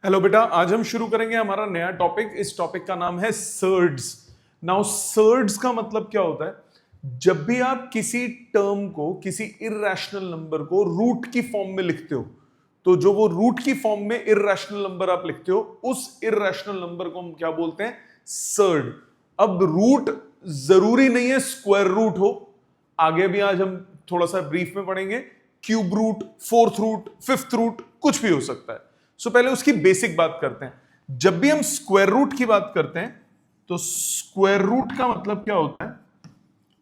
Hello बेटा, आज हम शुरू करेंगे हमारा नया टॉपिक। इस टॉपिक का नाम है सर्ड्स। नाउ सर्ड्स का मतलब क्या होता है? जब भी आप किसी टर्म को, किसी इर्रेशनल नंबर को रूट की फॉर्म में लिखते हो, तो जो वो रूट की फॉर्म में इर्रेशनल नंबर आप लिखते हो, उस इर्रेशनल नंबर को हम क्या बोलते हैं? सर्ड। अब रूट जरूरी नहीं है स्क्वायर रूट हो, आगे भी आज हम थोड़ा सा ब्रीफ में पढ़ेंगे। Cube root, fourth root, fifth root, कुछ भी हो सकता है। सो पहले उसकी बेसिक बात करते हैं। जब भी हम स्क्वायर रूट की बात करते हैं तो स्क्वायर रूट का मतलब क्या होता है?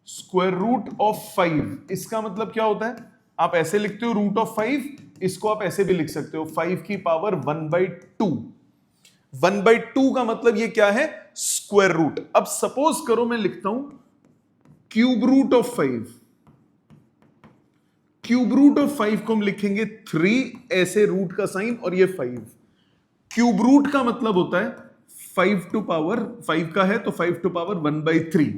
स्क्वायर रूट ऑफ 5, इसका मतलब क्या होता है? आप ऐसे लिखते हो रूट ऑफ 5, इसको आप ऐसे भी लिख सकते हो 5 की पावर 1/2। 1/2 का मतलब ये क्या है? Square root. अब सपोज करो मैं लिखता हूं cube root of 5। Cube root of 5 को हम लिखेंगे 3, ऐसे रूट का साइन और ये 5। क्यूब रूट का मतलब होता है 5 टू पावर 5 का है तो 5 टू पावर 1/3।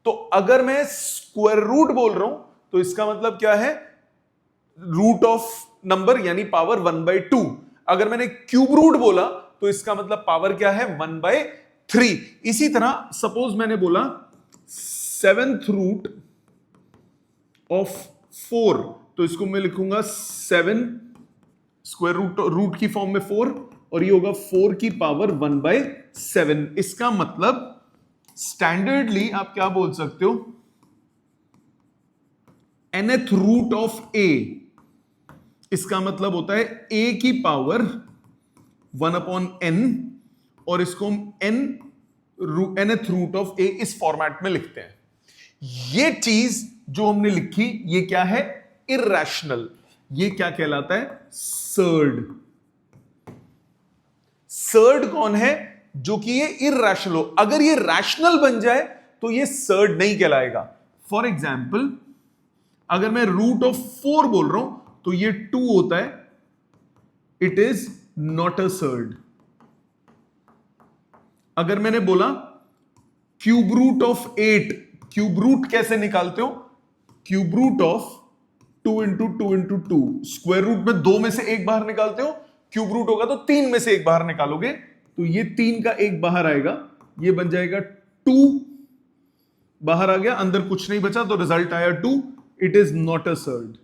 तो अगर मैं स्क्वायर रूट बोल रहा हूं तो इसका मतलब क्या है? रूट ऑफ नंबर यानी पावर 1/2। अगर मैंने क्यूब रूट बोला तो इसका मतलब पावर क्या है? 1/3। इसी तरह सपोज मैंने बोला 7th रूट ऑफ 4, तो इसको मैं लिखूंगा 7 स्क्वायर रूट की फॉर्म में 4, और ये होगा 4 की पावर 1/7। इसका मतलब स्टैंडर्डली आप क्या बोल सकते हो? nth रूट ऑफ a, इसका मतलब होता है a की पावर 1/n, और इसको हम nth रूट ऑफ a इस फॉर्मेट में लिखते हैं। ये चीज जो हमने लिखी, ये क्या है? इर्रेशनल। ये क्या कहलाता है? सर्ड। सर्ड कौन है? जो कि ये इर्रेशनल हो। अगर ये रैशनल बन जाए तो ये सर्ड नहीं कहलाएगा। फॉर एग्जाम्पल, अगर मैं रूट ऑफ 4 बोल रहा हूं तो ये 2 होता है, it is not a surd. अगर मैंने बोला cube root of 8, cube root कैसे निकालते हो? Cube root of 2 into 2 into 2, square root में 2 में से एक बाहर निकालते हो, क्यूब रूट होगा तो 3 में से एक बाहर निकालोगे, तो ये 3 का एक बाहर आएगा, ये बन जाएगा 2, बाहर आ गया, अंदर कुछ नहीं बचा तो रिजल्ट आया 2। It is not a surd.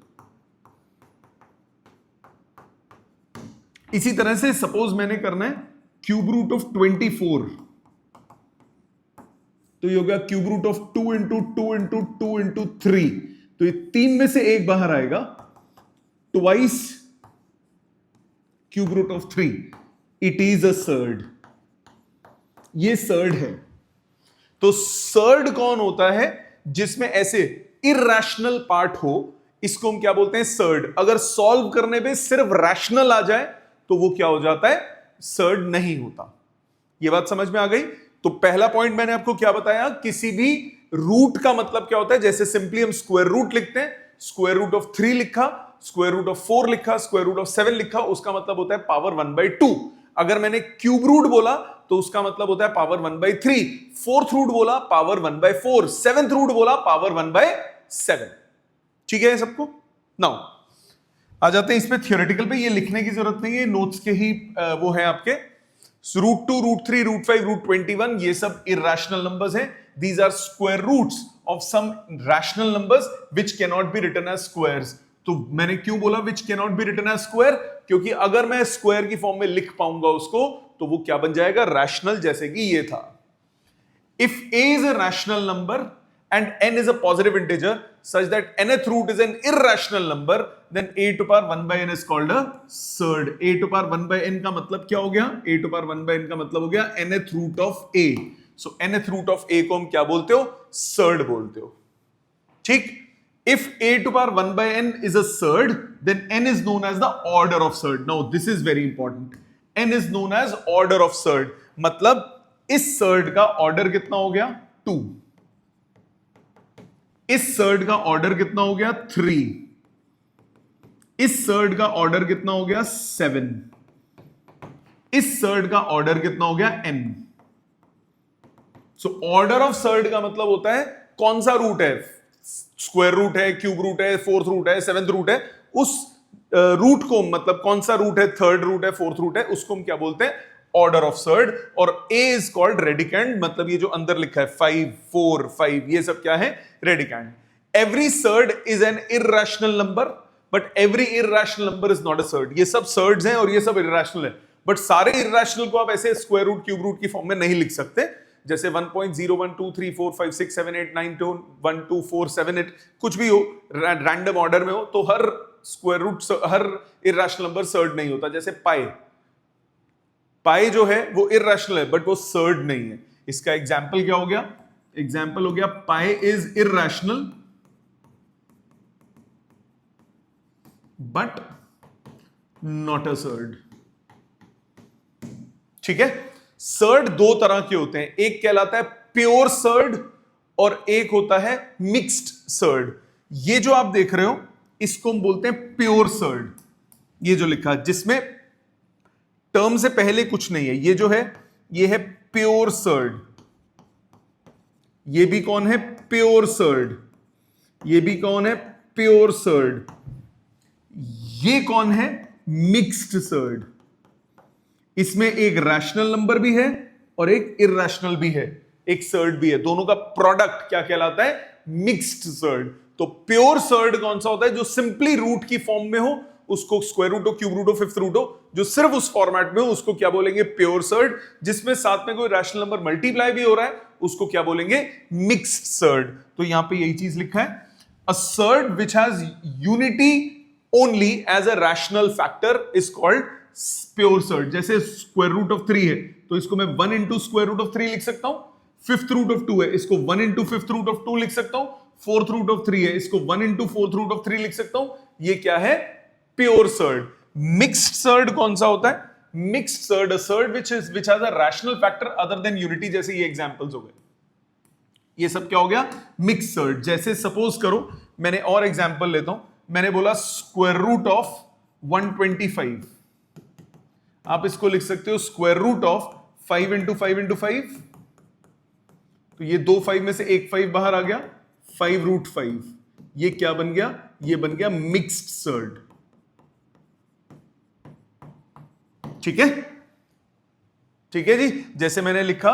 इसी तरह से सपोज मैंने करना है क्यूब रूट ऑफ 24, तो ये हो गया cube root of 2 into 2 into 2 into 3, तो ये 3 में से एक बाहर आएगा, twice cube root of 3। It is a surd. ये सर्ड है। तो सर्ड कौन होता है? जिसमें ऐसे इरैशनल पार्ट हो, इसको हम क्या बोलते हैं? सर्ड। अगर सॉल्व करने पे सिर्फ रैशनल आ जाए तो वो क्या हो जाता है? सर्ड नहीं होता। ये बात समझ में आ गई? तो पहला पॉइंट मैंने आपको क्या बताया? किसी भी रूट का मतलब क्या होता है? जैसे सिंपली हम स्क्वायर रूट लिखते हैं, स्क्वायर रूट ऑफ 3 लिखा, स्क्वायर रूट ऑफ 4 लिखा, स्क्वायर रूट ऑफ 7 लिखा, उसका मतलब होता है पावर 1/2। अगर मैंने क्यूब रूट बोला तो उसका मतलब होता है पावर 1/3। फोर्थ रूट बोला पावर 1/4, सेवेंथ रूट बोला पावर 1/7। ठीक है सबको? नाउ आ जाते हैं इस पे थियोरेटिकल पे। ये लिखने की जरूरत नहीं है, नोट्स के ही वो है आपके। रूट 2, रूट 3, रूट 5, रूट 21, ये सब इरैशनल नंबर्स हैं। These are square roots of some rational numbers which can not be written as squares. तो मैंने क्यों बोला which can not be written as square? क्योंकि अगर मैं स्क्वायर की फॉर्म में लिख पाऊंगा उसको तो वो क्या बन जाएगा? रैशनल, जैसे कि ये था। If a is a rational number and n is a positive integer such that nth root is an irrational number, then a to power 1 by n is called a surd. a to power 1 by n का मतलब क्या हो गया? a to power 1 by n का मतलब हो गया nth root of a. So nth root of a को हम क्या बोलते हो? surd बोलते हो। ठीक? If a to power 1 by n is a surd, then n is known as the order of surd. Now this is very important. n is known as order of surd. मतलब इस surd का order कितना हो गया? 2। इस surd का order कितना हो गया? 3। इस सर्ड का ऑर्डर कितना हो गया? 7। इस सर्ड का ऑर्डर कितना हो गया? n। So order of surd का मतलब होता है कौन सा रूट है, स्क्वायर रूट है, क्यूब रूट है, फोर्थ रूट है, सेवेंथ रूट है, उस रूट को, मतलब कौन सा रूट है, थर्ड रूट है, फोर्थ रूट है, उसको हम क्या बोलते हैं, ऑर्डर ऑफ सर्ड। और ए इज कॉल्ड रेडिकैंड, मतलब ये जो अंदर लिखा है 5 4 5, ये सब क्या है, radicand. Every surd is an irrational number, but every irrational number is not a surd. ये सब सर्ड्स हैं और ये सब इर्रेशनल है, बट सारे इर्रेशनल को आप ऐसे स्क्वायर रूट, क्यूब रूट की फॉर्म में नहीं लिख सकते। जैसे 1.01234567892112478 कुछ भी हो, रैंडम ऑर्डर में हो, तो हर स्क्वायर रूट, हर इर्रेशनल नंबर सर्ड नहीं होता। जैसे पाई, पाई जो है वो इर्रेशनल है बट वो सर्ड नहीं है। इसका एग्जाम्पल क्या हो गया, एग्जाम्पल हो गया pi is irrational but not a surd. ठीक है, सर्ड दो तरह के होते हैं, एक कहलाता है प्योर सर्ड और एक होता है मिक्स्ड सर्ड। ये जो आप देख रहे हो इसको हम बोलते हैं प्योर सर्ड, ये जो लिखा है जिसमें टर्म से पहले कुछ नहीं है, ये जो है ये है प्योर सर्ड। ये भी कौन है, प्योर सर्ड। ये भी कौन है, प्योर सर्ड। ये कौन है, मिक्स्ड सर्ड। इसमें एक रैशनल नंबर भी है और एक इर्रेशनल भी है, एक सर्ड भी है, दोनों का प्रोडक्ट क्या कहलाता है, मिक्स्ड सर्ड। तो प्योर सर्ड कौन सा होता है, जो सिंपली रूट की फॉर्म में हो, उसको स्क्वायर रूट हो, क्यूब रूट हो, फिफ्थ रूट हो, जो सिर्फ उस फॉर्मेट में हो, उसको क्या बोलेंगे, प्योर सर्ड। जिसमें साथ में कोई रैशनल नंबर मल्टीप्लाई भी हो रहा है, उसको क्या बोलेंगे, मिक्स्ड सर्ड। तो यहां पे यही चीज लिखा है, a surd which has unity only as a rational factor is called pure surd. जैसे स्क्वायर रूट ऑफ 3 है तो इसको मैं 1 इंटू स्क्वायर रूट ऑफ 3 लिख सकता हूं। फिफ्थ रूट ऑफ 2 है, इसको 1 इंटू फिफ्थ रूट ऑफ 2 लिख सकता हूं। फोर्थ रूट ऑफ 3 है, इसको 1 इंटू फोर्थ रूट ऑफ 3 लिख सकता हूं। ये क्या है, प्योर सर्ड। मिक्स्ड सर्ड कौन सा होता है, mixed surd, a surd which has a rational factor other than unity. जैसे ये एग्जांपल्स हो गए, ये सब क्या हो गया, मिक्स्ड सर्ड। जैसे सपोज करो, मैंने और एग्जांपल लेता हूं, मैंने बोला स्क्वायर रूट ऑफ 125, आप इसको लिख सकते हो square root of 5 into 5 into 5। तो ये दो 5 में से एक 5 बाहर आ गया, 5 रूट 5। ये क्या बन गया, ये बन गया मिक्स्ड सर्ड। ठीक है, ठीक है जी। जैसे मैंने लिखा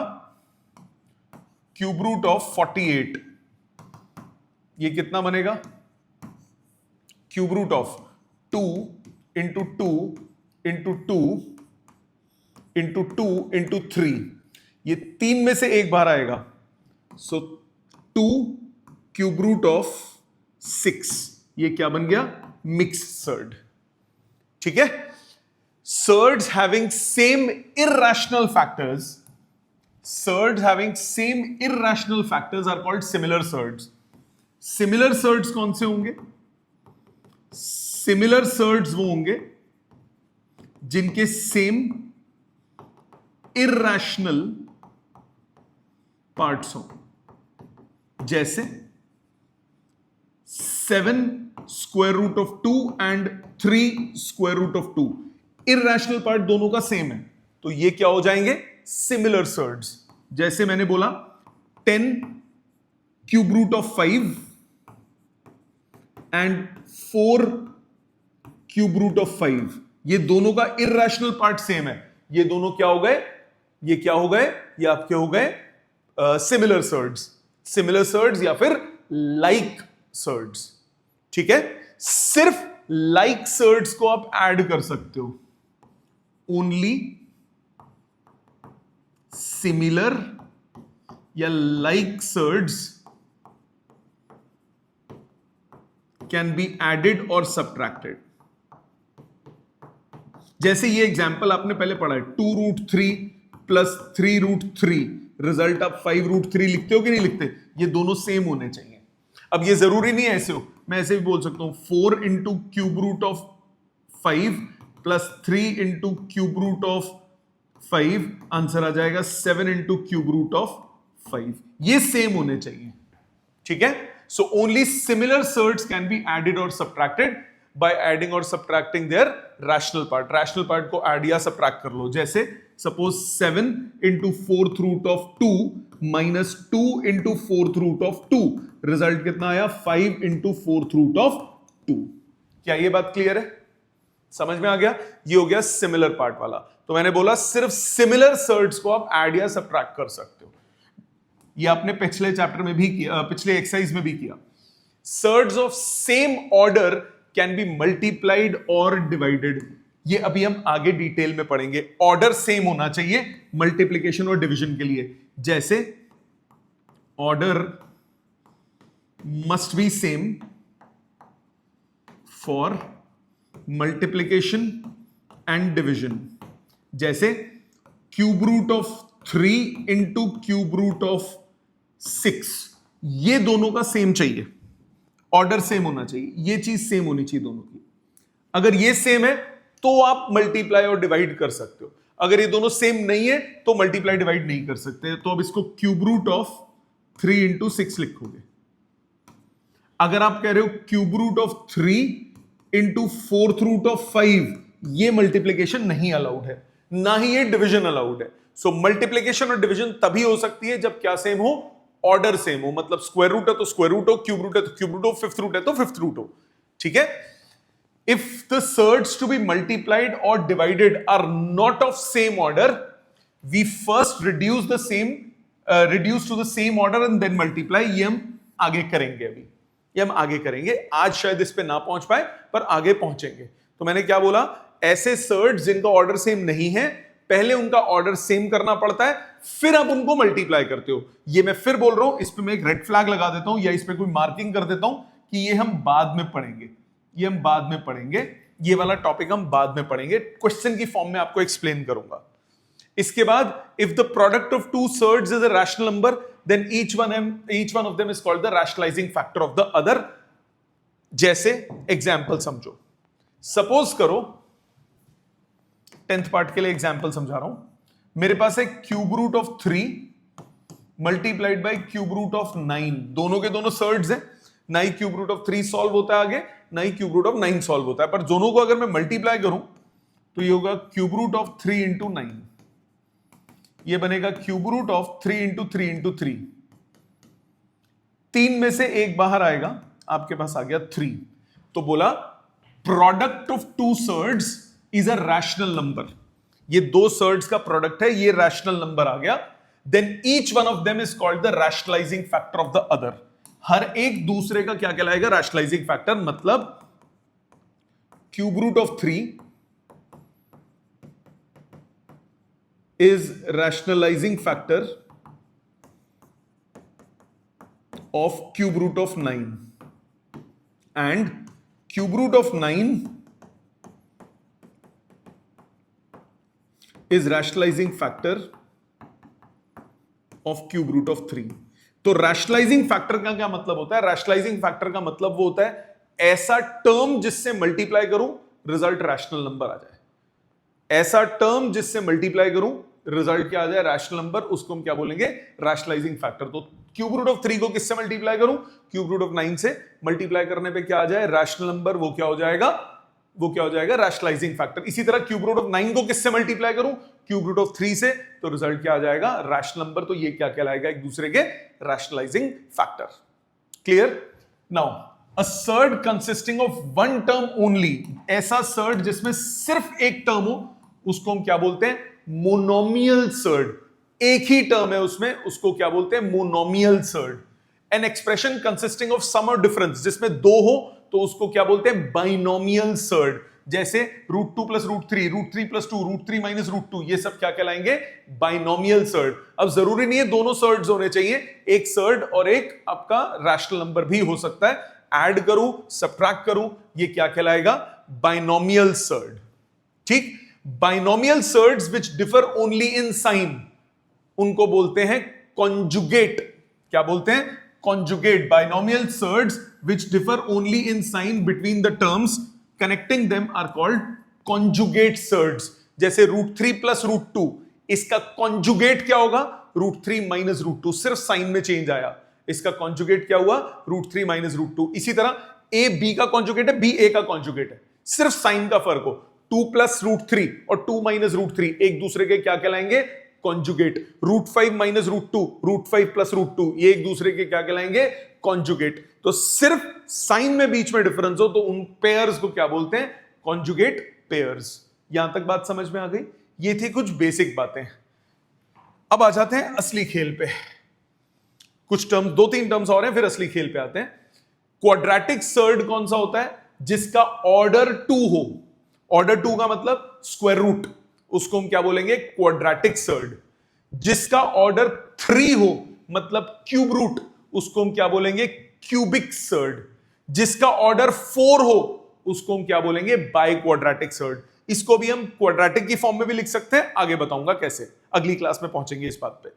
क्यूब रूट ऑफ 48, ये कितना बनेगा, cube root of 2 into 2 into 2 into 2 into 3, ये 3 में से एक बाहर आएगा, सो 2 क्यूब रूट ऑफ 6, ये क्या बन गया, मिक्स्ड सर्ड। ठीक है, surds having same irrational factors, surds having same irrational factors are called similar surds. Similar surds कौन से होंगे, सिमिलर सर्ड्स वो होंगे जिनके सेम इर्रेशनल पार्ट्स हो। जैसे 7 square root of 2 and 3 square root of 2, irrational part दोनों का सेम है, तो ये क्या हो जाएंगे, सिमिलर सर्ड्स। जैसे मैंने बोला 10 cube root of 5 and 4 cube root of 5, ये दोनों का इर्रेशनल पार्ट सेम है, ये दोनों क्या हो गए, ये क्या हो गए, ये आपके हो गए सिमिलर सर्ड्स। सिमिलर सर्ड्स या फिर लाइक सर्ड्स। ठीक है, सिर्फ लाइक सर्ड्स को आप ऐड कर सकते हो, ओनली सिमिलर या like surds can be added और सब्ट्रैक्टेड। जैसे ये एग्जाम्पल आपने पहले पढ़ा है, 2 रूट 3 प्लस 3 रूट 3, रिजल्ट आप 5 रूट 3 लिखते हो कि नहीं लिखते, ये दोनों सेम होने चाहिए। अब ये जरूरी नहीं है ऐसे हो, मैं ऐसे भी बोल सकता हूं 4 into cube root of 5 plus 3 into cube root of 5, answer आ जाएगा 7 इंटू क्यूब रूट ऑफ 5, ये सेम होने चाहिए। ठीक है, so only similar surds can be added और subtracted by adding or subtracting their rational part. rational part को add या subtract कर लो। जैसे suppose 7 into 4th root of 2 minus 2 into 4th root of 2, result कितना आया, 5 into 4th root of 2। क्या ये बात क्लियर है? समझ में आ गया? ये हो गया सिमिलर पार्ट वाला। तो मैंने बोला सिर्फ सिमिलर सर्ड्स को आप ऐड या सबट्रैक्ट कर सकते हो। ये आपने पिछले चैप्टर में भी किया, पिछले एक्सरसाइज में भी किया। Surds of same order can be multiplied और डिवाइडेड। ये अभी हम आगे डिटेल में पढ़ेंगे। ऑर्डर सेम होना चाहिए मल्टीप्लिकेशन और डिवीजन के लिए। जैसे order must be same for multiplication and division. जैसे cube root of 3 into cube root of 6, ये दोनों का सेम चाहिए, ऑर्डर सेम होना चाहिए, ये चीज सेम होनी चाहिए दोनों की। अगर ये सेम है तो आप मल्टीप्लाई और डिवाइड कर सकते हो, अगर ये दोनों सेम नहीं है तो मल्टीप्लाई डिवाइड नहीं कर सकते। तो अब इसको क्यूब रूट ऑफ 3 इंटू 6 लिखोगे। अगर आप कह रहे हो cube root of 3 into 4th root of 5, ये मल्टीप्लीकेशन नहीं अलाउड है, ना ही ये डिवीजन अलाउड है। सो मल्टीप्लीकेशन और डिवीजन तभी हो सकती है जब क्या सेम हो, ऑर्डर सेम हो। मतलब स्क्वायर रूट है तो स्क्वायर रूट हो, क्यूब रूट है तो क्यूब रूट हो, फिफ्थ रूट है तो फिफ्थ रूट हो। ठीक है? If the surds to be multiplied और divided are not of same order, we first reduce to the same order and then multiply. ये हम आगे करेंगे, अभी ये हम आगे करेंगे। आज शायद इस पे ना पहुंच पाए पर आगे पहुंचेंगे। तो मैंने क्या बोला, ऐसे सर्ड्स जिनका ऑर्डर सेम नहीं है, पहले उनका ऑर्डर सेम करना पड़ता है, फिर आप उनको मल्टीप्लाई करते हो। ये मैं फिर बोल रहा हूं, इस पे मैं एक रेड फ्लैग लगा देता हूं या इस पे कोई मार्किंग कर देता हूं कि ये हम बाद में पढ़ेंगे, ये हम बाद में पढ़ेंगे, ये वाला टॉपिक हम बाद में पढ़ेंगे, क्वेश्चन की फॉर्म में आपको एक्सप्लेन करूंगा। इसके बाद if the product of two surds is a rational number, then each one of them is called the rationalizing factor of the other। जैसे एग्जाम्पल समझो, सपोज करो 10th पार्ट के लिए एग्जाम्पल समझा रहा हूं। मेरे पास है cube root of 3 multiplied by cube root of 9, दोनों के दोनों सर्ड्स हैं। ना ही क्यूब रूट ऑफ 3 सॉल्व होता है आगे, ना ही क्यूब रूट ऑफ 9 सॉल्व होता है, पर दोनों को अगर मैं मल्टीप्लाई करूं तो ये होगा क्यूब रूट ऑफ 3 इंटू 9, ये बनेगा cube root of 3 into 3 into 3। 3 में से एक बाहर आएगा, आपके पास आ गया 3। तो बोला product of two surds is a rational number. ये दो सर्ड्स का प्रोडक्ट है, ये रैशनल नंबर आ गया। Then each one of them is called the rationalizing factor of the other. हर एक दूसरे का क्या कहलाएगा, रैशनलाइजिंग फैक्टर। मतलब cube root of 3 is rationalizing factor of cube root of 9 and cube root of 9 is rationalizing factor of cube root of 3। तो rationalizing factor का क्या मतलब होता है? rationalizing factor का मतलब वो होता है ऐसा टर्म जिससे मल्टीप्लाई करूं रिजल्ट रैशनल नंबर आ जाए। ऐसा टर्म जिससे मल्टीप्लाई करूं रिजल्ट क्या आ जाए, रैशनल नंबर, उसको हम क्या बोलेंगे, रैशनलाइजिंग फैक्टर। तो क्यूब रूट ऑफ 3 को किससे मल्टीप्लाई करूं, क्यूब रूट ऑफ 9 से। मल्टीप्लाई करने पे क्या आ जाए, रैशनल नंबर, वो क्या हो जाएगा, वो क्या हो जाएगा, रैशनलाइजिंग फैक्टर। इसी तरह क्यूब रूट ऑफ 9 को किससे मल्टीप्लाई करूं, क्यूब रूट ऑफ 3 से, तो रिजल्ट क्या आ जाएगा, रैशनल नंबर। तो ये क्या कहलाएगा, एक दूसरे के rationalising factor. Clear? Now a surd consisting of one term only, ऐसा सर्ड जिसमें सिर्फ एक टर्म हो, उसको हम क्या बोलते हैं, मोनोमियल सर्ड। एक ही टर्म है उसमें, उसको क्या बोलते हैं, monomial surd. An expression consisting of sum और डिफरेंस, जिसमें दो हो तो उसको क्या बोलते हैं, बाइनोमियल सर्ड। जैसे √2 प्लस √3, √3 प्लस 2, √3 माइनस √2, ये सब क्या कहलाएंगे, बाइनोमियल सर्ड। अब जरूरी नहीं है दोनों सर्ड्स होने चाहिए, एक सर्ड और एक आपका रैशनल नंबर भी हो सकता है। ऐड करूं, सब्ट्रैक्ट करूं, ये क्या कहलाएगा, बाइनोमियल सर्ड। ठीक? Binomial surds which differ only in sign, उनको बोलते हैं कॉन्जुगेट। क्या बोलते हैं, conjugate. Binomial surds which differ only in sign between the terms connecting them are called conjugate surds. जैसे √3 प्लस √2, इसका कॉन्जुगेट क्या होगा, √3 माइनस √2, सिर्फ साइन में चेंज आया, इसका कॉन्जुगेट क्या हुआ, √3 माइनस √2। इसी तरह ए बी का कॉन्जुगेट है, बी ए का कॉन्जुगेट है, सिर्फ साइन का फर्क हो। 2 प्लस √3 और 2 माइनस √3 एक दूसरे के क्या कहलाएंगे, कॉन्जुगेट। √5 माइनस √2, √5 प्लस √2, ये एक दूसरे के क्या कहलाएंगे, कॉन्जुगेट। तो सिर्फ साइन में बीच में डिफरेंस हो तो उन पेयर्स को क्या बोलते हैं, कॉन्जुगेट पेयर्स। यहां तक बात समझ में आ गई? ये थी कुछ बेसिक बातें। अब आ जाते हैं असली खेल पे। कुछ टर्म्स, 2-3 टर्म्स और हैं, फिर असली खेल पे आते हैं। क्वाड्रेटिक सर्ड कौन सा होता है? जिसका ऑर्डर 2 हो। ऑर्डर 2 का मतलब स्क्वायर रूट, उसको हम क्या बोलेंगे? Quadratic surd. जिसका ऑर्डर 3 हो मतलब क्यूब रूट, उसको हम क्या बोलेंगे? Cubic surd. जिसका ऑर्डर 4 हो उसको हम क्या बोलेंगे? By quadratic surd. इसको भी हम क्वाड्रेटिक की फॉर्म में भी लिख सकते हैं, आगे बताऊंगा कैसे, अगली क्लास में पहुंचेंगे इस बात पे।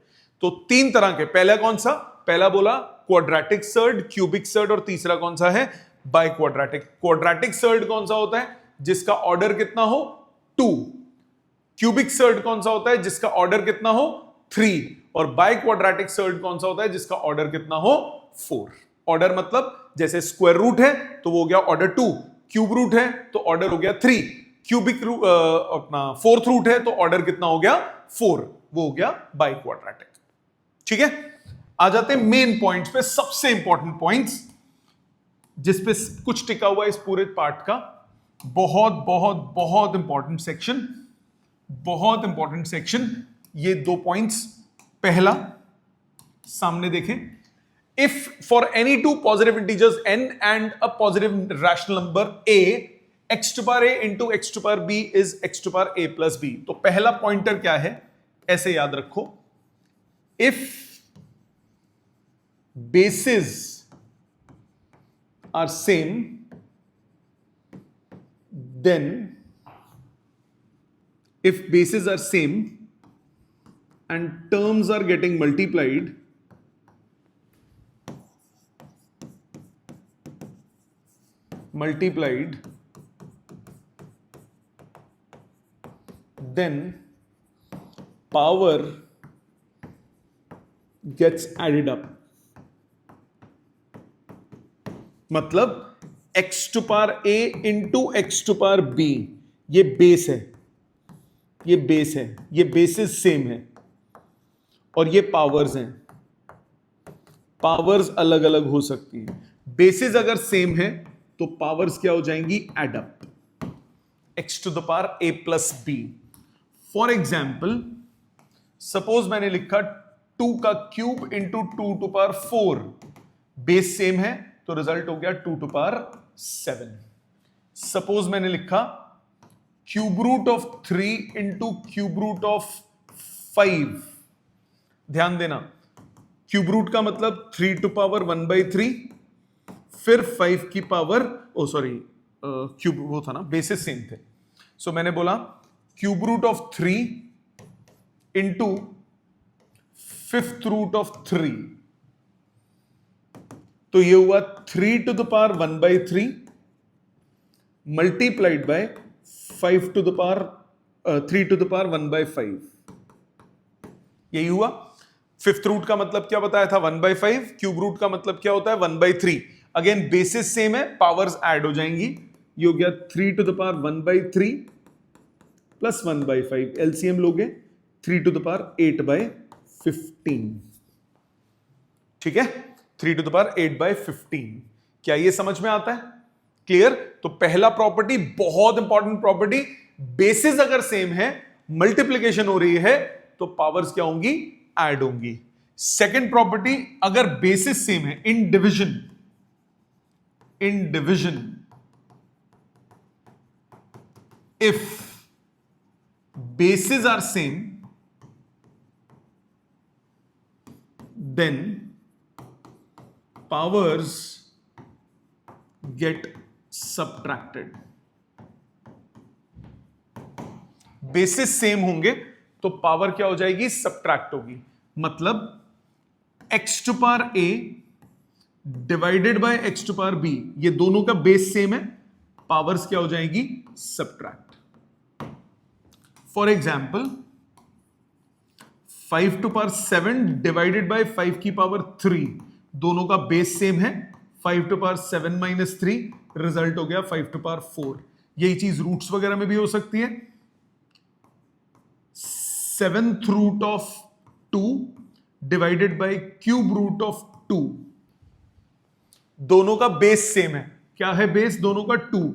तो 3 तरह के, पहला कौन सा? पहला बोला क्वाड्रेटिक सर्ड, क्यूबिक सर्ड, और तीसरा कौन सा है? By quadratic. क्वाड्रेटिक सर्ड कौन सा होता है? जिसका ऑर्डर कितना हो? 2। क्यूबिक सर्ड कौन सा होता है? जिसका ऑर्डर कितना हो? 3। और बाई क्वाड्रेटिक सर्ड कौन सा होता है? जिसका ऑर्डर कितना हो? 4। ऑर्डर मतलब जैसे स्क्वायर रूट है तो वो हो गया ऑर्डर 2, क्यूब रूट है तो ऑर्डर हो गया 3, क्यूबिक रूट अपना फोर्थ रूट है तो ऑर्डर कितना हो गया? 4, वो हो गया बाई क्वाड्रेटिक। ठीक है, आ जाते हैं मेन पॉइंट्स पे, सबसे इंपॉर्टेंट पॉइंट्स जिसपे कुछ टिका हुआ इस पूरे पार्ट का। बहुत बहुत बहुत इंपॉर्टेंट सेक्शन, बहुत इंपॉर्टेंट सेक्शन। ये 2 पॉइंट्स, पहला सामने देखें, if for any two positive integers n and a positive rational number a, x to power a into x to power b is x to power a plus b। तो पहला pointer क्या है, ऐसे याद रखो, if bases are same then, if bases are same and terms are getting multiplied, then power gets added up। मतलब x to power a into x to power b, ये base है, ये बेस है, ये बेसिस सेम है, और ये powers हैं। पावर्स अलग अलग हो सकती हैं। बेसिस अगर सेम है तो पावर्स क्या हो जाएंगी? Add up, x to the power a plus b। For example, suppose मैंने लिखा 2 का cube into 2 to power 4, base same है तो रिजल्ट हो गया 2 टू पावर 7। सपोज मैंने लिखा cube root of 3 into cube root of 5, ध्यान देना, क्यूब रूट का मतलब 3 टू पावर 1/3, फिर 5 की पावर, ओ सॉरी, क्यूब वो था ना, बेसिस सेम थे। सो मैंने बोला cube root of 3 into 5th root of 3, तो ये हुआ 3 to the power 1/3 multiplied by 5 to the power 3 to the power 1/5, यही हुआ। 5th रूट का मतलब क्या बताया था? 1/5। क्यूब रूट का मतलब क्या होता है? 1/3। अगेन बेसिस सेम है, पावर्स ऐड हो जाएंगी, ये हो गया 3 to the power 1/3 plus 1/5, LCM लोगे 3 टू द पावर 8/15। ठीक है, 3 टू द पावर 8/15। क्या ये समझ में आता है? क्लियर? तो पहला प्रॉपर्टी बहुत इंपॉर्टेंट प्रॉपर्टी, बेसिस अगर सेम है, मल्टीप्लीकेशन हो रही है तो पावर्स क्या होंगी? ऐड होंगी। सेकंड प्रॉपर्टी, अगर बेसिस सेम है, in division if bases are same then powers get subtracted। Basis same होंगे तो पावर क्या हो जाएगी? सब्ट्रैक्ट होगी। मतलब x to power a divided by x to power b, ये दोनों का बेस सेम है, पावर्स क्या हो जाएगी? Subtract. For example 5 to power 7 divided by 5 की पावर 3, दोनों का बेस सेम है, 5 टू पावर 7 माइनस 3, रिजल्ट हो गया 5 टू पावर 4। यही चीज रूट्स वगैरह में भी हो सकती है। 7th root of 2 divided by cube root of 2, दोनों का बेस सेम है। क्या है बेस? दोनों का 2,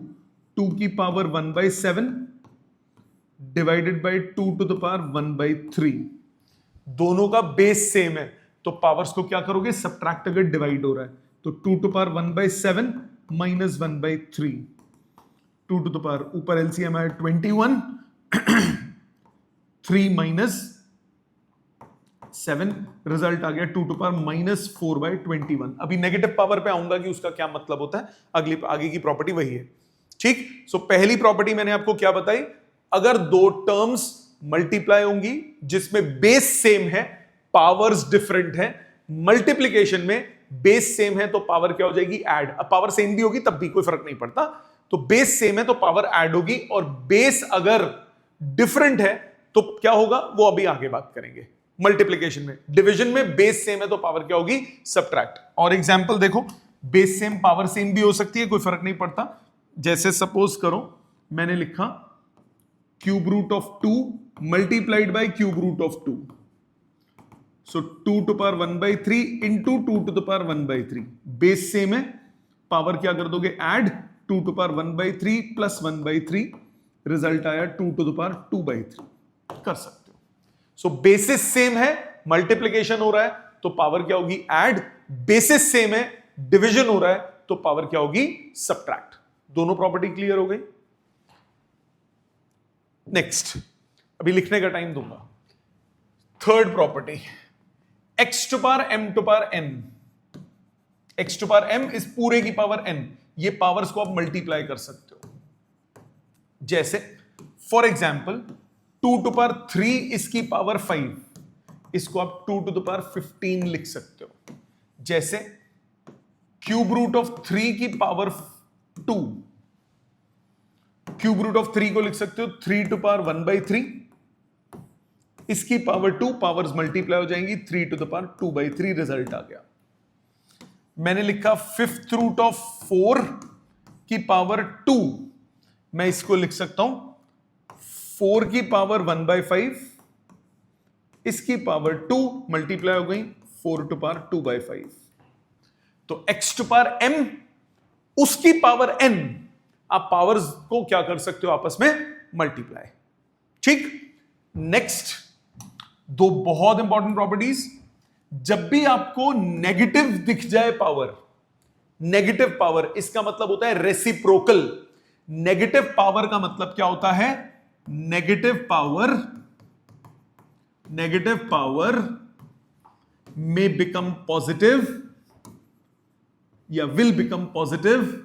2 की power 1/7 divided by 2 to the power 1/3। दोनों का बेस सेम है तो पावर्स को क्या करोगे, सब्ट्रैक्ट, अगर डिवाइड हो रहा है तो 2 to power 1/7 minus 1/3, 2 to the power, ऊपर एलसीएम आया 21, 3 माइनस 7, रिजल्ट आ गया 2 टू पावर माइनस 4/21। अभी नेगेटिव पावर पे आऊंगा कि उसका क्या मतलब होता है, अगली आगे की प्रॉपर्टी वही है। ठीक, सो पहली प्रॉपर्टी मैंने आपको क्या बताई, अगर दो टर्म्स मल्टीप्लाई होंगी जिसमें बेस सेम है, पावर्स डिफरेंट है, मल्टीप्लीकेशन में बेस सेम है तो पावर क्या हो जाएगी, ऐड। अब पावर सेम भी होगी तब भी कोई फर्क नहीं पड़ता, तो बेस सेम है तो पावर ऐड होगी, और बेस अगर डिफरेंट है तो क्या होगा वो अभी आगे बात करेंगे। मल्टीप्लीकेशन में, डिवीजन में बेस सेम है तो पावर क्या होगी, सब्ट्रैक्ट। और एग्जांपल देखो, बेस सेम पावर सेम भी हो सकती है, कोई फर्क नहीं पड़ता। जैसे सपोज करो मैंने लिखा cube root of 2 multiplied by cube root of 2, so 2 to power 1/3 into 2 to the power 1/3। Base same है, पावर क्या कर दोगे, add, 2 to power 1/3 plus 1/3, result आया 2 टू द पावर 2/3, कर सकते हो। सो बेसिस सेम है, मल्टीप्लीकेशन हो रहा है तो पावर क्या होगी, ऐड। बेसिस सेम है, डिवीजन हो रहा है तो पावर क्या होगी, सब्ट्रैक्ट। दोनों प्रॉपर्टी क्लियर हो गई। नेक्स्ट, अभी लिखने का टाइम दूंगा। Third property, x to power m to power n, x to power m इस पूरे की पावर n, ये पावर्स को आप मल्टीप्लाई कर सकते हो। जैसे फॉर एग्जाम्पल 2 टू पावर 3 इसकी पावर 5, इसको आप 2 टू द पावर 15 लिख सकते हो। जैसे क्यूब रूट ऑफ 3 की पावर 2, क्यूब रूट ऑफ 3 को लिख सकते हो 3 टू पावर 1/3, इसकी पावर 2, पावर्स मल्टीप्लाई हो जाएंगी 3 टू द पावर 2/3, रिजल्ट आ गया। मैंने लिखा फिफ्थ रूट ऑफ 4 की पावर 2, मैं इसको लिख सकता हूं 4 की पावर 1/5, इसकी पावर 2 मल्टीप्लाई हो गई 4 टू पावर 2/5। तो x टू पावर m उसकी पावर n, आप पावर्स को क्या कर सकते हो, आपस में मल्टीप्लाई। ठीक, नेक्स्ट दो बहुत इंपॉर्टेंट प्रॉपर्टीज, जब भी आपको नेगेटिव दिख जाए पावर, नेगेटिव पावर इसका मतलब होता है रेसिप्रोकल। नेगेटिव पावर का मतलब क्या होता है, नेगेटिव पावर में बिकम पॉजिटिव या will become positive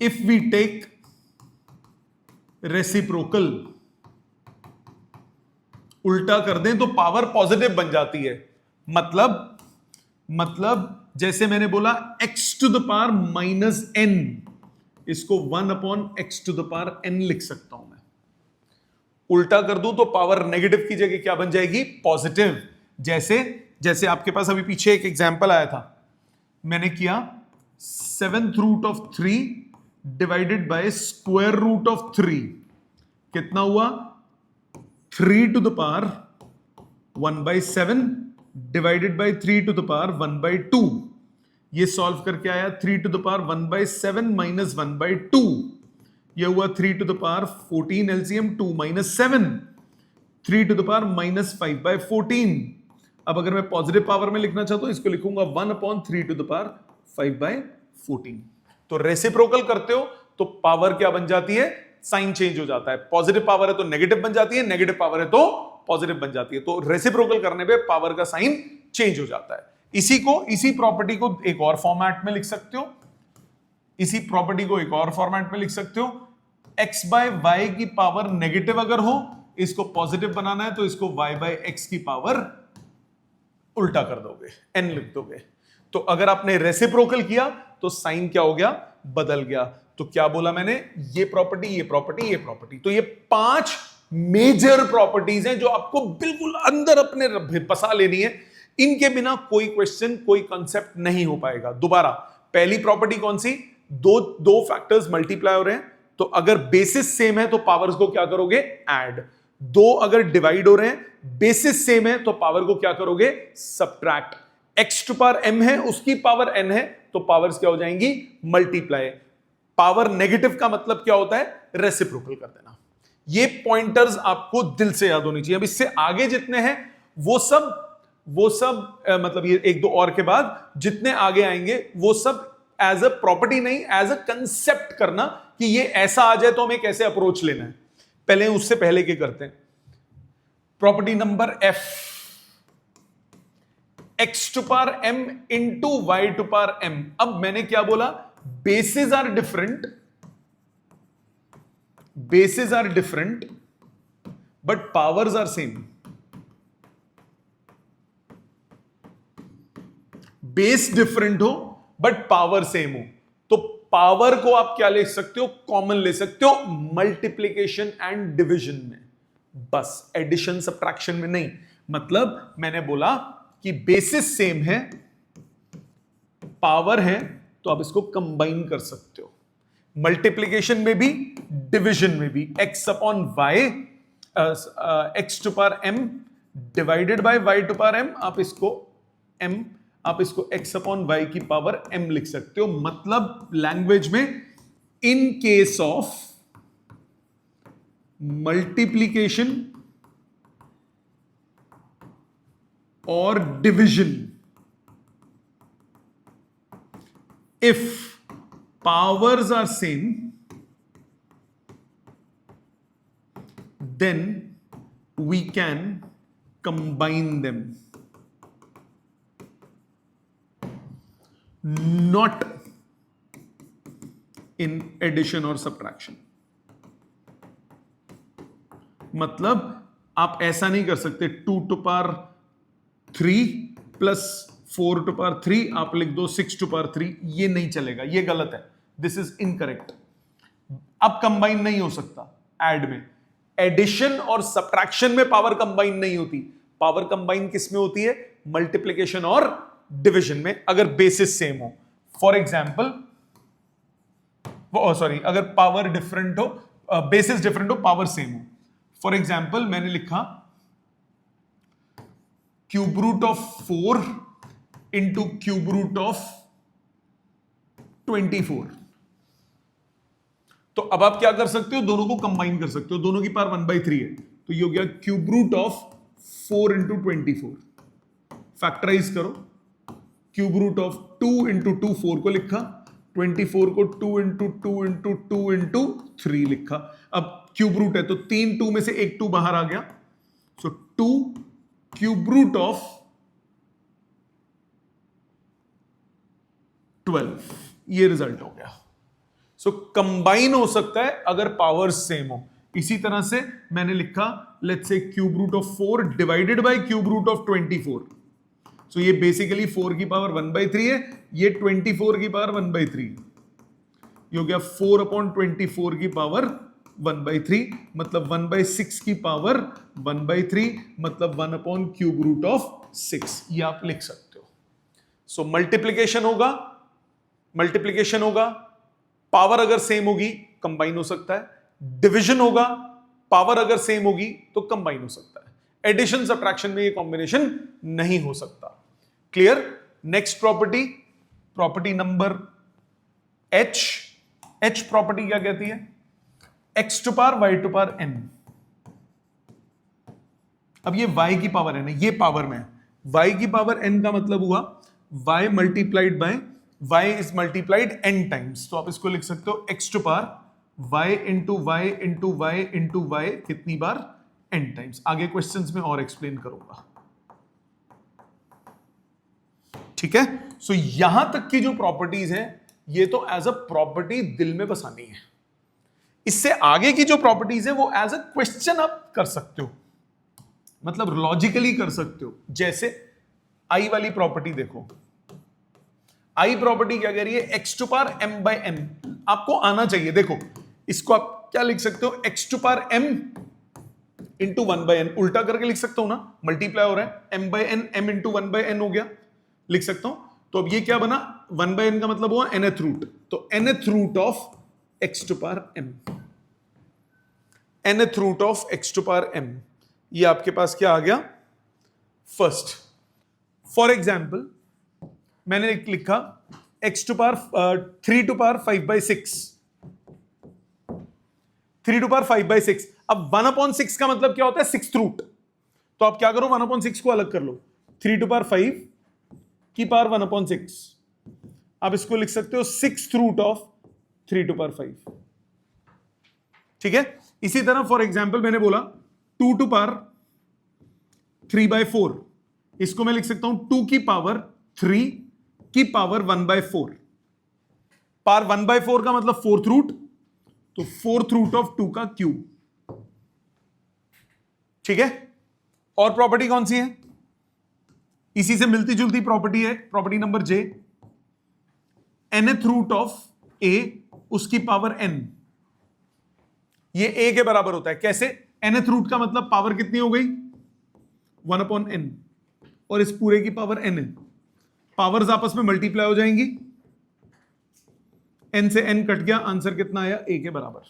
if we take reciprocal. उल्टा कर दें तो पावर पॉजिटिव बन जाती है। मतलब जैसे मैंने बोला x to the power minus n, इसको 1/x to the power n लिख सकता हूं मैं। उल्टा कर दूं तो पावर नेगेटिव की जगह क्या बन जाएगी, पॉजिटिव। जैसे आपके पास अभी पीछे एक एग्जांपल आया था, मैंने किया 7th root of 3 divided by square root of 3, कितना हुआ 3 to the power 1/7 divided by 3 to the power 1/2। ये सॉल्व करके आया 3 टू द पावर 1/7 माइनस 1/2, ये हुआ 3 to the power 14, LCM 2 minus 7, 3 to the power minus 5/14। अब अगर मैं पॉजिटिव पावर में लिखना चाहता हूं, इसको लिखूंगा 1/3 टू द पावर 5/14। तो रेसिप्रोकल करते हो तो पावर क्या बन जाती है, साइन चेंज हो जाता है। पॉजिटिव पावर है तो नेगेटिव बन जाती है, नेगेटिव पावर है तो पॉजिटिव बन जाती है। तो रेसिप्रोकल करने पे पावर का साइन चेंज हो जाता है। इसी प्रॉपर्टी को एक और फॉर्मेट में लिख सकते हो, इसी प्रॉपर्टी को एक और फॉर्मेट में लिख सकते हो, x बाय वाई की पावर नेगेटिव अगर हो, इसको पॉजिटिव बनाना है तो इसको y बाय एक्स की पावर उल्टा कर दोगे, n लिख दोगे। तो अगर आपने रेसिप्रोकल किया तो साइन क्या हो गया, बदल गया। तो क्या बोला मैंने, ये प्रॉपर्टी, ये प्रॉपर्टी, ये प्रॉपर्टी। तो ये 5 मेजर प्रॉपर्टीज हैं जो आपको बिल्कुल अंदर अपने बसा लेनी है। इनके बिना कोई क्वेश्चन, कोई कंसेप्ट नहीं हो पाएगा। दोबारा, पहली प्रॉपर्टी कौन सी, दो फैक्टर्स मल्टीप्लाई हो रहे हैं तो अगर बेसिस सेम है तो पावर्स को क्या करोगे, ऐड। दो अगर डिवाइड हो रहे हैं, बेसिस सेम है तो पावर को क्या करोगे, subtract. x to power m है, उसकी पावर n है, तो पावर्स क्या हो जाएंगी? मल्टीप्लाई। पावर नेगेटिव का मतलब क्या होता है? रेसिप्रोकल कर देना। ये पॉइंटर्स आपको दिल से याद होनी चाहिए। अब इससे आगे जितने हैं वो सब मतलब ये एक दो और के बाद जितने आगे आएंगे वो सब एज अ प्रॉपर्टी नहीं, एज अ कंसेप्ट करना कि ये ऐसा आ जाए तो हमें कैसे अप्रोच लेना है। पहले उससे पहले क्या करते हैं? Property number F, x to power m into y to power m। अब मैंने क्या बोला? Basis are different, basis are different but powers are same. Base different हो बट पावर सेम हो, तो पावर को आप क्या ले सकते हो? कॉमन ले सकते हो मल्टीप्लीकेशन एंड डिवीजन में, बस एडिशन सब्ट्रैक्शन में नहीं। मतलब मैंने बोला कि बेसिस सेम है, पावर है, तो आप इसको कंबाइन कर सकते हो, मल्टीप्लीकेशन में भी डिवीजन में भी। x upon y, x to power m divided by y to power m, आप इसको x अपॉन वाई की पावर m लिख सकते हो। मतलब लैंग्वेज में, इन केस ऑफ मल्टीप्लीकेशन और division, if powers are same, then we can combine them, not in addition or subtraction। मतलब आप ऐसा नहीं कर सकते 2 to power 3 plus 4 to power 3 आप लिख दो 6 टू पावर 3, ये नहीं चलेगा, ये गलत है, दिस इज इनकरेक्ट। अब कंबाइन नहीं हो सकता ऐड में। एडिशन और सब्ट्रैक्शन में पावर कंबाइन नहीं होती, पावर कंबाइन किस में होती है? मल्टीप्लीकेशन और डिवीजन में, अगर बेसिस सेम हो। फॉर एग्जाम्पल, सॉरी, अगर पावर डिफरेंट हो, बेसिस डिफरेंट हो, पावर सेम हो। फॉर एग्जाम्पल मैंने लिखा cube root of 4 into cube root of 24। तो अब आप क्या कर सकते हो? दोनों को कंबाइन कर सकते हो, दोनों की पावर 1/3 है, तो ये हो गया cube root of 4 into 24। Factorise करो, क्यूब रूट ऑफ 2 इंटू 2 4 को लिखा, 24 को 2 इंटू 2 इंटू 2 इंटू 3 लिखा। अब क्यूब रूट है तो 3 2 में से एक 2 बाहर आ गया, सो 2 क्यूब रूट ऑफ 12, ये रिजल्ट हो गया। सो कंबाइन हो सकता है अगर पावर्स सेम हो। इसी तरह से मैंने लिखा let's say cube root of 4 divided by cube root of 24। So ये बेसिकली 4 की पावर 1/3 है, ये 24 की पावर 1/3, ये हो गया 4 अपॉन 24 की पावर 1/3, मतलब 1/6 की पावर 1/3, मतलब 1 अपॉन क्यूब रूट ऑफ 6, ये आप लिख सकते हो। सो मल्टीप्लीकेशन होगा, पावर अगर सेम होगी कंबाइन हो सकता है, डिवीजन होगा, पावर अगर सेम होगी तो कंबाइन हो सकता है। एडिशन सब्ट्रैक्शन में ये कॉम्बिनेशन नहीं हो सकता। Clear? Next property number H property क्या कहती है? x to power y to power n। अब ये y की पावर n है, ये पावर में है, y की पावर n का मतलब हुआ y multiplied by y is multiplied n times, तो आप इसको लिख सकते हो x to power y into y into y into y कितनी बार? n times. आगे क्वेश्चंस में और एक्सप्लेन करूंगा, ठीक है? सो यहां तक की जो प्रॉपर्टीज हैं ये तो एज अ प्रॉपर्टी दिल में बसानी है। इससे आगे की जो प्रॉपर्टीज है वो एज अ क्वेश्चन आप कर सकते हो, मतलब लॉजिकली कर सकते हो। जैसे आई वाली प्रॉपर्टी देखो, आई प्रॉपर्टी क्या कह रही है? x to power m by n। आपको आना चाहिए, देखो इसको आप क्या लिख सकते हो? x to power m into 1 by n, उल्टा करके लिख सकता हूं ना, मल्टीप्लाई हो रहा है, m by n, m into 1 by n हो गया, लिख सकता हूं। तो अब ये क्या बना? 1 बाय n का मतलब हुआ nth रूट, तो nth root of x to power m, nth root of x to power m, ये आपके पास क्या आ गया? फर्स्ट। फॉर एग्जाम्पल मैंने लिखा x to power 3 to power 5/6, 3 to power 5/6। अब 1/6 का मतलब क्या होता है? 6th root. तो आप क्या करो, 1/6 को अलग कर लो, 3 टू पावर 5 की पावर 1/6। आप इसको लिख सकते हो 6th root of 3 to power 5। ठीक है। इसी तरह फॉर एग्जाम्पल मैंने बोला 2 टू पावर 3/4, इसको मैं लिख सकता हूं 2 की पावर 3 की पावर 1/4। पावर 1/4 का मतलब 4th रूट, तो 4th रूट ऑफ 2 का क्यूब। ठीक है। और प्रॉपर्टी कौन सी है? इसी से मिलती जुलती प्रॉपर्टी है, property number J, nth root of a उसकी पावर n, ये a के बराबर होता है। कैसे? nth रूट का मतलब पावर कितनी हो गई? 1/n, और इस पूरे की पावर n है। पावर्स आपस में मल्टीप्लाई हो जाएंगी, n से n कट गया, आंसर कितना आया? a के बराबर।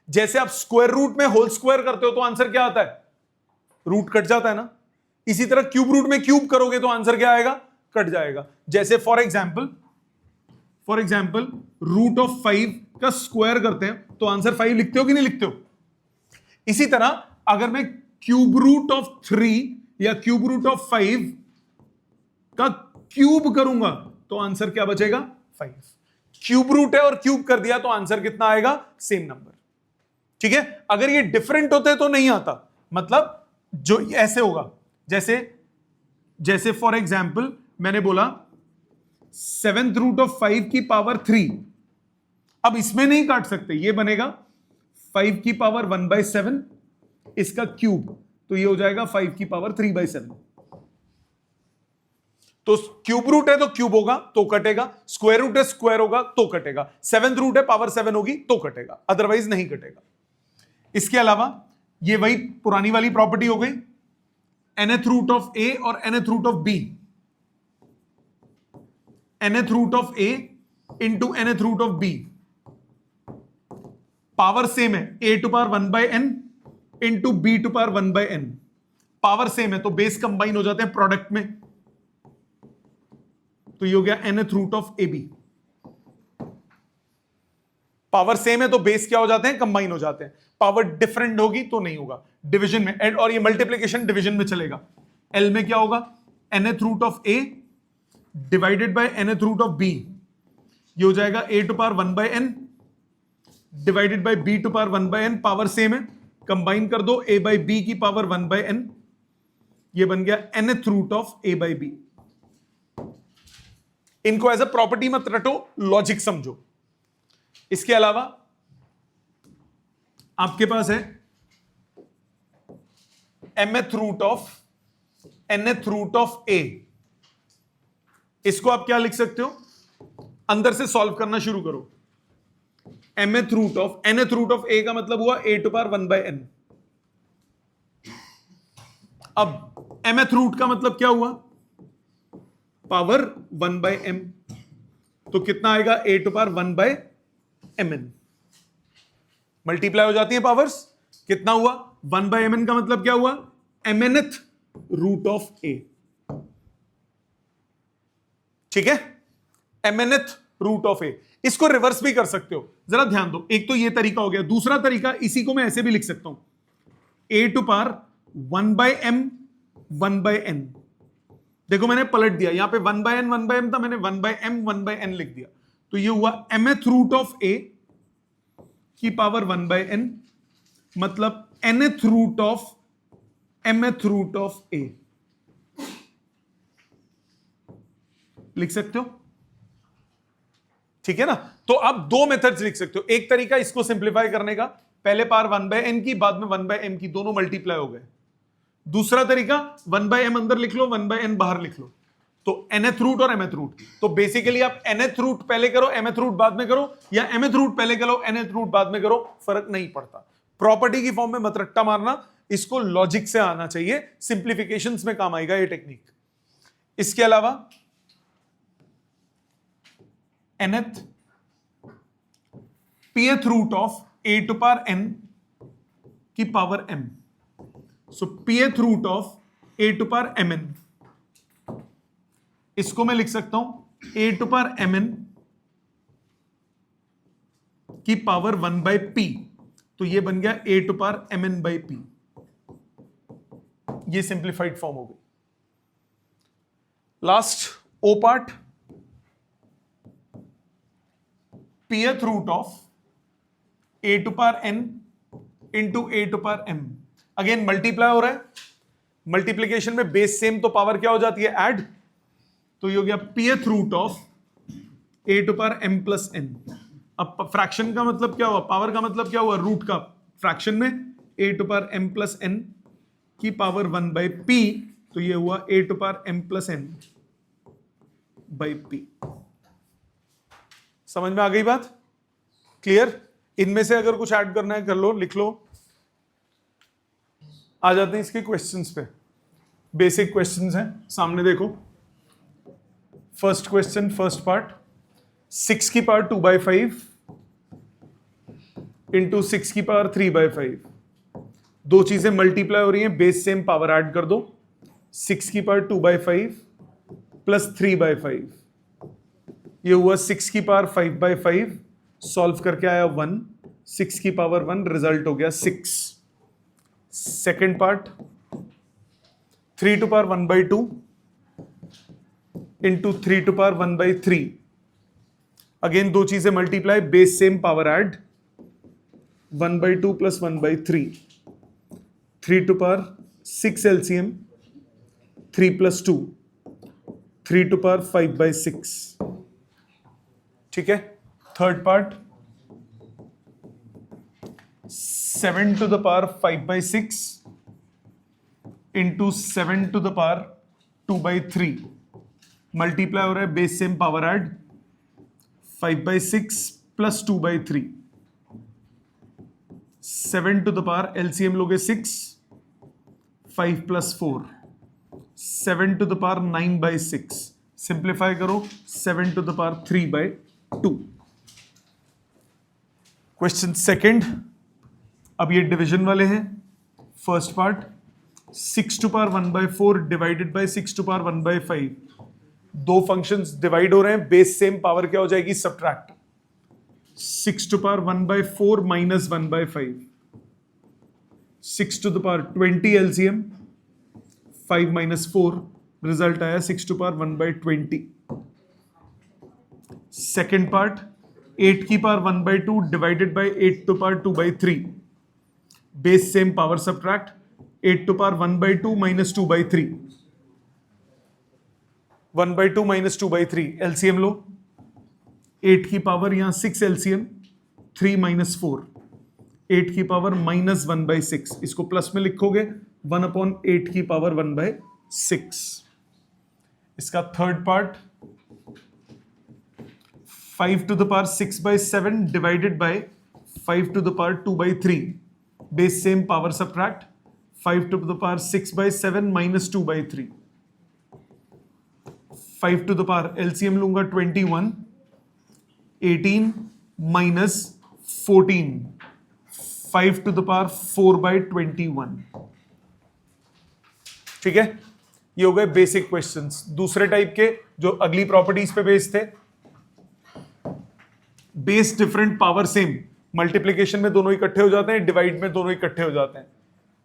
जैसे आप स्क्वायर रूट में होल स्क्वायर करते हो तो आंसर क्या आता है? रूट कट जाता है ना। इसी तरह क्यूब रूट में क्यूब करोगे तो आंसर क्या आएगा? कट जाएगा। जैसे फॉर एग्जाम्पल रूट ऑफ 5 का स्क्वायर करते हैं तो आंसर 5 लिखते हो कि नहीं लिखते हो? इसी तरह अगर मैं क्यूब रूट ऑफ 3 या क्यूब रूट ऑफ 5 का क्यूब करूंगा तो आंसर क्या बचेगा? 5। क्यूब रूट है और क्यूब कर दिया तो आंसर कितना आएगा? Same number. ठीक है। अगर ये डिफरेंट होते तो नहीं आता, मतलब जो ऐसे होगा, जैसे फॉर एग्जाम्पल मैंने बोला 7th रूट ऑफ 5 की पावर 3, अब इसमें नहीं काट सकते, ये बनेगा 5 की पावर 1/7 इसका क्यूब, तो ये हो जाएगा 5 की पावर 3/7। तो क्यूब रूट है तो क्यूब होगा तो कटेगा, स्क्वायर रूट है स्क्वायर होगा तो कटेगा, 7th रूट है पावर 7 होगी तो कटेगा, अदरवाइज नहीं कटेगा। इसके अलावा ये वही पुरानी वाली प्रॉपर्टी हो गई, nth रूट ऑफ a और nth root of b, nth root of a into nth root of b, power same है, a to power 1/n into b to power 1/n, power same है तो base combine हो जाते हैं product में, तो ये हो गया nth root of ab। Power same है तो बेस क्या हो जाते हैं? कंबाइन हो जाते हैं। पावर डिफरेंट होगी तो नहीं होगा, डिवीजन में, और ये मल्टीप्लिकेशन डिवीजन में चलेगा। L में क्या होगा? nth root of a divided by nth root of b, ये हो जाएगा a to power 1/n divided by b to power 1/n, power same है, कंबाइन कर दो, a बाय b की पावर 1/n, ये बन गया nth root of a by b। इनको एज अ प्रॉपर्टी मत रटो, लॉजिक समझो। इसके अलावा आपके पास है mth root of nth root of a, इसको आप क्या लिख सकते हो? अंदर से सॉल्व करना शुरू करो। mth root of nth root of a का मतलब हुआ a टू पावर 1/n। अब mth रूट का मतलब क्या हुआ? पावर 1/m, तो कितना आएगा? a to power 1/mn। Multiply हो जाती है पावर्स, कितना हुआ? 1/mn का मतलब क्या हुआ? mnth root of a। ठीक है, mnth रूट ऑफ a। इसको रिवर्स भी कर सकते हो, जरा ध्यान दो। एक तो ये तरीका हो गया, दूसरा तरीका इसी को मैं ऐसे भी लिख सकता हूं, a to power 1/m 1/n। देखो मैंने पलट दिया, यहां पे 1/n 1/m था, मैंने 1/m 1/n लिख दिया, तो ये हुआ mth रूट ऑफ a की पावर 1/n, मतलब nth root of mth root of a लिख सकते हो। ठीक है ना। तो आप दो मेथड्स लिख सकते हो, एक तरीका इसको सिंप्लीफाई करने का, पहले पावर 1/n की बाद में 1/m की, दोनों मल्टीप्लाई हो गए। दूसरा तरीका 1/m अंदर लिख लो, 1/n बाहर लिख लो, तो nth रूट और mth रूट। तो बेसिकली आप nth रूट पहले करो, mth रूट बाद में करो, या mth रूट पहले करो, nth रूट बाद में करो, फर्क नहीं पड़ता। प्रॉपर्टी की फॉर्म में मत रट्टा मारना, इसको लॉजिक से आना चाहिए, सिंप्लीफिकेशंस में काम आएगा ये टेक्निक। इसके अलावा nth pth root of a to power n की power m, so pth root of a to power mn, इसको मैं लिख सकता हूं a टू पावर mn की पावर 1/p, तो ये बन गया a टू पावर mn/p। ये सिंप्लीफाइड फॉर्म हो गई। Last o part, pth root of a to power n into a to power m। Again multiply हो रहा है, मल्टीप्लीकेशन में बेस सेम तो पावर क्या हो जाती है, ऐड। तो ये हो गया pth root of a to power m plus n। अब फ्रैक्शन का मतलब क्या हुआ, पावर का मतलब क्या हुआ, रूट का। फ्रैक्शन में a to power m plus n की पावर 1/p, तो ये हुआ a to power m plus n by p। समझ में आ गई बात, क्लियर। इनमें से अगर कुछ ऐड करना है कर लो, लिख लो। आ जाते हैं इसके क्वेश्चंस पे। बेसिक क्वेश्चंस हैं, सामने देखो। फर्स्ट क्वेश्चन, फर्स्ट पार्ट, 6 की पावर 2/5 इंटू 6 की पावर 3/5। दो चीजें मल्टीप्लाई हो रही हैं, बेस सेम, पावर ऐड कर दो। 6 की पावर 2/5 प्लस 3/5, ये हुआ 6 की पावर 5/5। सॉल्व करके आया 1, 6 की पावर 1, रिजल्ट हो गया 6। Second part, 3 to power 1/2 into 3 to power 1/3। Again दो चीजें multiply, base same, power add. 1/2 plus 1/3, 3 to power 6 LCM, 3 plus 2, 3 to power 5/6। ठीक है। Third part, 7 to the power 5/6 into 7 to the power 2/3। Multiply हो रहा है, base same, power add. 5/6 plus 2/3, 7 to the power, LCM लोगे 6, 5 plus 4, 7 to the power 9/6। Simplify करो, 7 to the power 3/2। Question second, अब ये division वाले हैं। First part, 6 to power 1/4 divided by 6 to power 1/5। दो फंक्शंस डिवाइड हो रहे हैं, बेस सेम, पावर क्या हो जाएगी, subtract. 6 to power 1/4 minus 1/5, 6 to the power 20 LCM, 5 minus 4, result आया 6 टू पावर 1/20। सेकेंड पार्ट, 8 की power 1/2 divided by 8 to power 2/3। Base same, power subtract. 8 to power 1/2 minus 2/3, 1/2 minus 2/3, LCM लो। 8 की power यहां 6 LCM, 3 minus 4, 8 की power minus 1/6। इसको plus में लिखोगे, 1/8 की पावर 1/6। इसका third part, 5 to the power 6/7 divided by 5 to the power 2/3। Base same, power subtract. 5 to the power 6/7 minus 2/3, 5 to the power, LCM लूंगा 21, 18 माइनस 14, 5 टू द पावर 4/21। ठीक है, ये हो गए बेसिक क्वेश्चंस। दूसरे टाइप के जो अगली प्रॉपर्टीज पे बेस्ड थे, base different, power same. Multiplication में दोनों इकट्ठे हो जाते हैं, डिवाइड में दोनों इकट्ठे हो जाते हैं।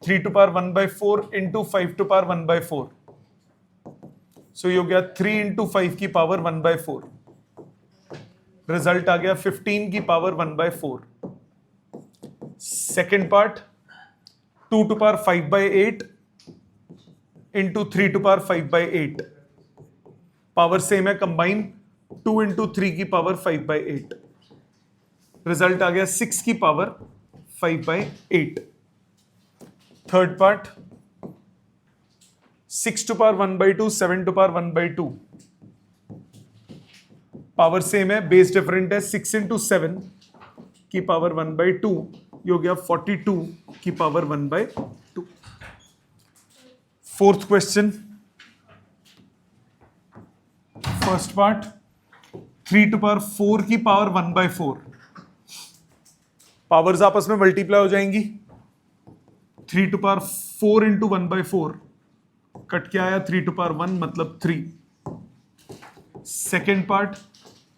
3 to power 1/4 into 5 to power 1/4, so ये हो गया 3 इंटू 5 की पावर 1/4। रिजल्ट आ गया 15 की power 1/4। Second part, 2 to power 5/8 into 3 to power 5/8। Power same है, कंबाइन, 2 इंटू 3 की पावर 5/8। रिजल्ट आ गया 6 की power 5/8। Third part, 6 to power 1/2, 7 to power 1/2। Power same है, बेस डिफरेंट है। 6 इंटू 7 की पावर 1/2, ये हो गया 42 की power 1/2। Fourth question, first part, 3 to power 4 की पावर 1/4। पावर्स आपस में मल्टीप्लाई हो जाएंगी। 3 टू पावर 4 इंटू 1/4, कट के आया 3 टू पावर 1 मतलब 3। सेकेंड पार्ट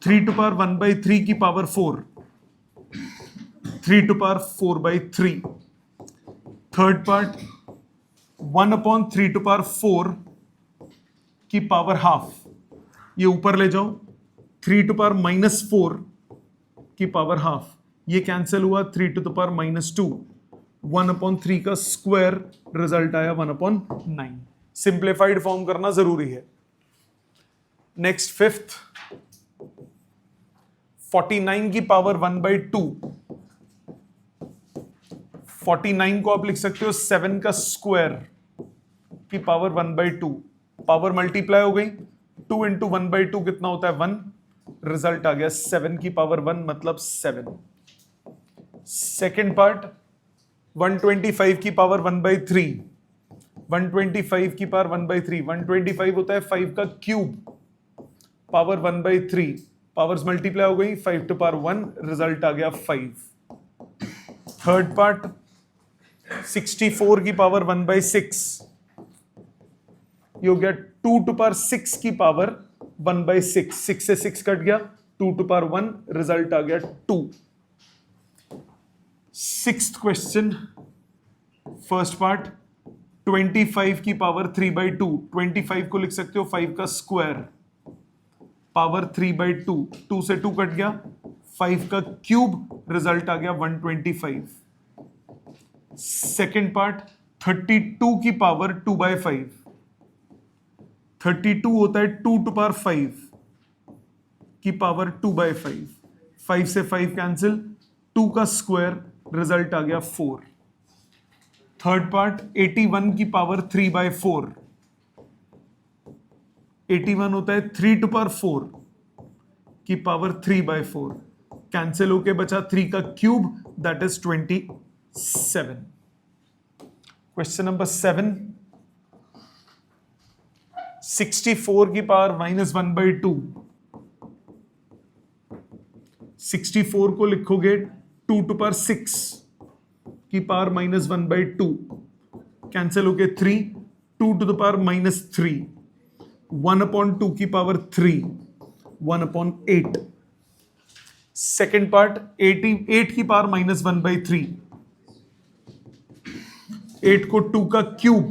3 टू पावर 1/3 की power 4, 3 to power 4/3। Third part 1/3 to power 4 की पावर हाफ, ये ऊपर ले जाओ, 3 टू पावर -4 की पावर हाफ, ये कैंसिल हुआ, 3 टू द पावर -2, 1/3 का स्क्वायर, रिजल्ट आया 1/9। सिंप्लीफाइड फॉर्म करना जरूरी है। नेक्स्ट फिफ्थ, 49 की पावर 1/2, 49 को आप लिख सकते हो 7 का स्क्वायर की पावर 1/2, पावर मल्टीप्लाई हो गई, 2 इंटू 1/2 कितना होता है 1, रिजल्ट आ गया 7 की पावर 1 मतलब 7। सेकेंड पार्ट 125 की पावर 1/3, 125 की पावर 1/3, 125 होता है 5 का क्यूब, पावर 1/3, पावर्स मल्टीप्लाई हो गई, 5 टू पावर 1, रिजल्ट आ गया 5। थर्ड पार्ट 64 की पावर 1/6, ये हो गया 2 टू पावर 6 की पावर 1/6, 6 से 6 कट गया, 2 टू पावर 1, रिजल्ट आ गया 2। सिक्स्थ क्वेश्चन, फर्स्ट पार्ट 25 की पावर 3/2, 25 को लिख सकते हो 5 का स्क्वायर, पावर 3/2, 2 से 2 कट गया, 5 का क्यूब, रिजल्ट आ गया 125। सेकेंड पार्ट 32 की पावर 2/5, 32 होता है 2 टू पावर 5 की पावर 2/5, 5 से 5 कैंसिल, 2 का स्क्वायर, रिजल्ट आ गया 4। थर्ड पार्ट 81 की पावर 3/4, 81 होता है 3 टू पावर 4 की पावर 3/4, कैंसिल होके बचा 3 का cube, that is 27। Question number 7, 64 की पावर -1/2, 64 को लिखोगे 2 टू पावर 6 की पावर -1/2, कैंसिल होके 3, 2 टू द पावर -3, 1/2 की पावर 3, 1/8। सेकेंड पार्ट 88 की पावर -1/3, 8 को 2 का क्यूब,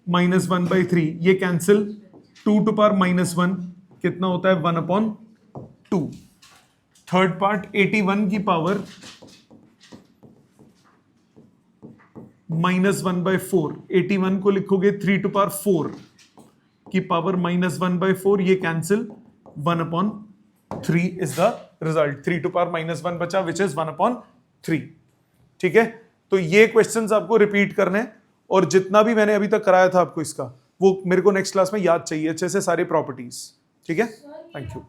-1/3, ये कैंसिल, 2 टू पावर -1 कितना होता है 1/2। थर्ड पार्ट 81 की पावर -1/4, 81 को लिखोगे 3 टू पावर 4 की पावर -1/4, ये cancel, 1/3 is the result, 3 to power -1 बचा विच इज 1/3। ठीक है, तो ये क्वेश्चंस आपको रिपीट करने हैं, और जितना भी मैंने अभी तक कराया था आपको इसका, वो मेरे को नेक्स्ट क्लास में याद चाहिए अच्छे से, सारे प्रॉपर्टीज। ठीक है, थैंक यू।